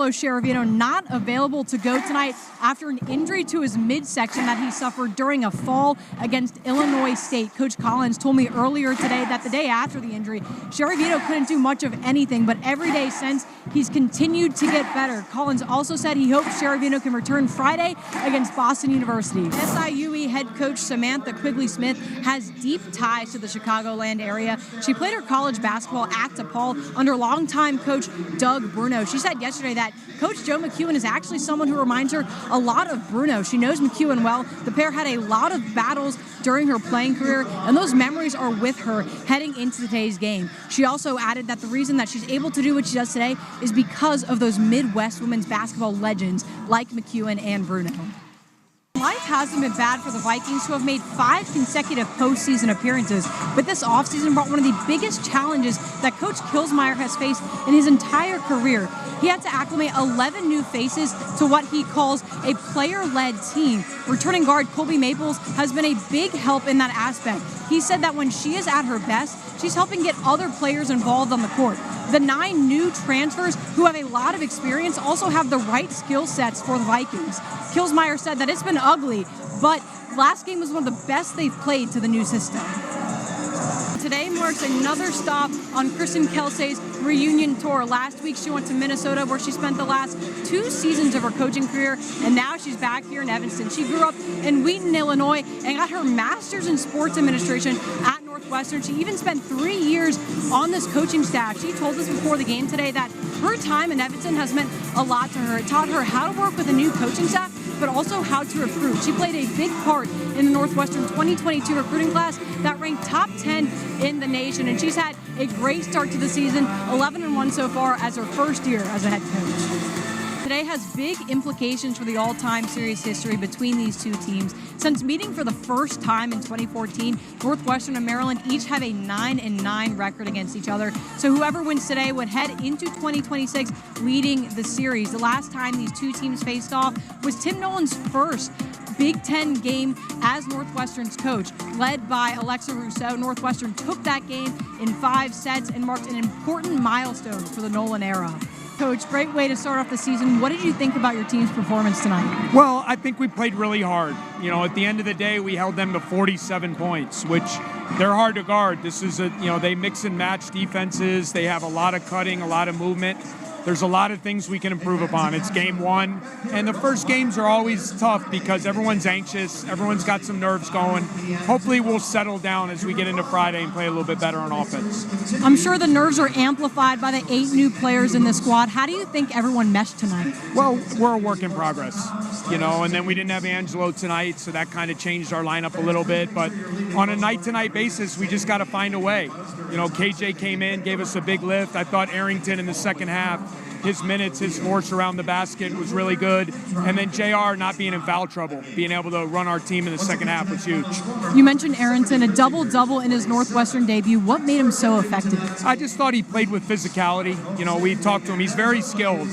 Angelo Cheravino not available to go tonight after an injury to his midsection that he suffered during a fall against Illinois State. Coach Collins told me earlier today that the day after the injury, Cheravino couldn't do much of anything, but every day since, he's continued to get better. Collins also said he hopes Cheravino can return Friday against Boston University. SIUE head coach Samantha Quigley-Smith has deep ties to the Chicagoland area. She played her college basketball at DePaul under longtime coach Doug Bruno. She said yesterday that Coach Joe McEwen is actually someone who reminds her a lot of Bruno. She knows McEwen well. The pair had a lot of battles during her playing career, and those memories are with her heading into today's game. She also added that the reason that she's able to do what she does today is because of those Midwest women's basketball legends like McEwen and Bruno. Life hasn't been bad for the Vikings, who have made 5 consecutive postseason appearances, but this offseason brought one of the biggest challenges that Coach Kilsmeyer has faced in his entire career. He had to acclimate 11 new faces to what he calls a player-led team. Returning guard Colby Maples has been a big help in that aspect. He said that when she is at her best, she's helping get other players involved on the court. The 9 new transfers who have a lot of experience also have the right skill sets for the Vikings. Kilsmeyer said that it's been ugly, but last game was one of the best they've played to the new system. Today marks another stop on Kristen Kelsey's reunion tour. Last week she went to Minnesota, where she spent the last 2 seasons of her coaching career, and now she's back here in Evanston. She grew up in Wheaton, Illinois, and got her master's in sports administration at Northwestern. She even spent 3 years on this coaching staff. She told us before the game today that her time in Evanston has meant a lot to her. It taught her how to work with a new coaching staff, but also how to recruit. She played a big part in the Northwestern 2022 recruiting class that ranked top 10 in the nation, and she's had a great start to the season, 11-1 so far as her first year as a head coach. Today has big implications for the all-time series history between these two teams. Since meeting for the first time in 2014, Northwestern and Maryland each have a 9-9 record against each other. So whoever wins today would head into 2026 leading the series. The last time these two teams faced off was Tim Nolan's first Big Ten game as Northwestern's coach. Led by Alexa Rousseau, Northwestern took that game in 5 sets and marked an important milestone for the Nolan era. Coach, great way to start off the season. What did you think about your team's performance tonight? Well, I think we played really hard. At the end of the day, we held them to 47 points, which they're hard to guard. This is they mix and match defenses. They have a lot of cutting, a lot of movement. There's a lot of things we can improve upon. It's game 1, and the first games are always tough because everyone's anxious. Everyone's got some nerves going. Hopefully we'll settle down as we get into Friday and play a little bit better on offense. I'm sure the nerves are amplified by the 8 new players in the squad. How do you think everyone meshed tonight? Well, we're a work in progress, and then we didn't have Angelo tonight, so that kind of changed our lineup a little bit. But on a night-to-night basis, we just got to find a way. KJ came in, gave us a big lift. I thought Arrington in the second half, his minutes, his force around the basket was really good. And then JR not being in foul trouble, being able to run our team in the second half was huge. You mentioned Arrington, a double-double in his Northwestern debut. What made him so effective? I just thought he played with physicality. We talked to him. He's very skilled.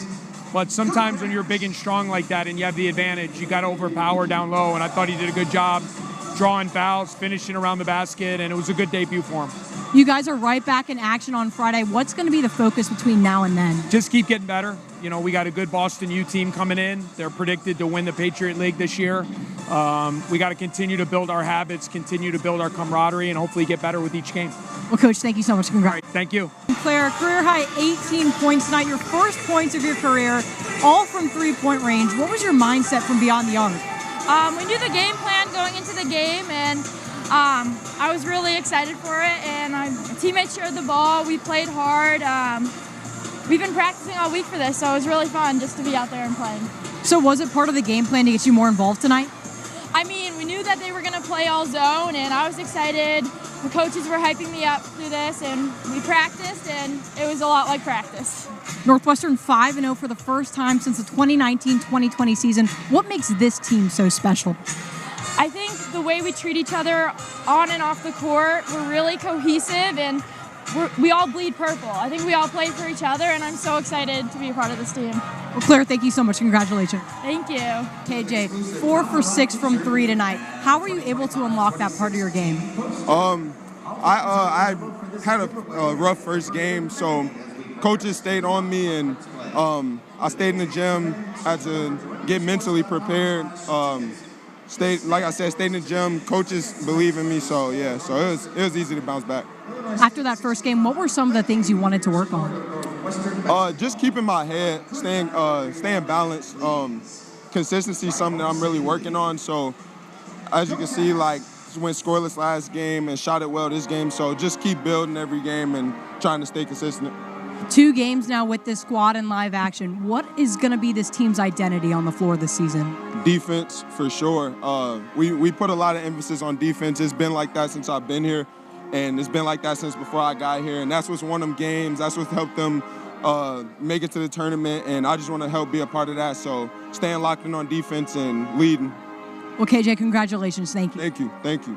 But sometimes when you're big and strong like that and you have the advantage, you got to overpower down low. And I thought he did a good job drawing fouls, finishing around the basket, and it was a good debut for him. You guys are right back in action on Friday. What's going to be the focus between now and then? Just keep getting better. We got a good Boston U team coming in. They're predicted to win the Patriot League this year. We got to continue to build our habits, continue to build our camaraderie, and hopefully get better with each game. Well, Coach, thank you so much. Congrats. All right, thank you. Claire, career high 18 points tonight, your first points of your career, all from three-point range. What was your mindset from beyond the arc? We knew the game plan going into the game, and I was really excited for it, and my teammates shared the ball. We played hard. We've been practicing all week for this, so it was really fun just to be out there and playing. So was it part of the game plan to get you more involved tonight? I mean, we knew that they were going to play all zone, and I was excited. The coaches were hyping me up through this, and we practiced, and it was a lot like practice. Northwestern 5-0 for the first time since the 2019-2020 season. What makes this team so special? I think the way we treat each other on and off the court, we're really cohesive, and we all bleed purple. I think we all play for each other, and I'm so excited to be a part of this team. Well, Claire, thank you so much. Congratulations. Thank you. KJ, 4 for 6 from 3 tonight. How were you able to unlock that part of your game? I had a rough first game, so coaches stayed on me, and I stayed in the gym, had to get mentally prepared. Like I said, stayed in the gym. Coaches believe in me, so yeah. So it was easy to bounce back. After that first game, what were some of the things you wanted to work on? Just keeping my head, staying balanced. Consistency is something that I'm really working on. So as you can see, like went scoreless last game and shot it well this game. So just keep building every game and trying to stay consistent. 2 games now with this squad in live action. What is going to be this team's identity on the floor this season? Defense, for sure. We put a lot of emphasis on defense. It's been like that since I've been here, and it's been like that since before I got here. And that's what's won them games. That's what's helped them make it to the tournament, and I just want to help be a part of that. So staying locked in on defense and leading. Well, KJ, congratulations. Thank you. Thank you.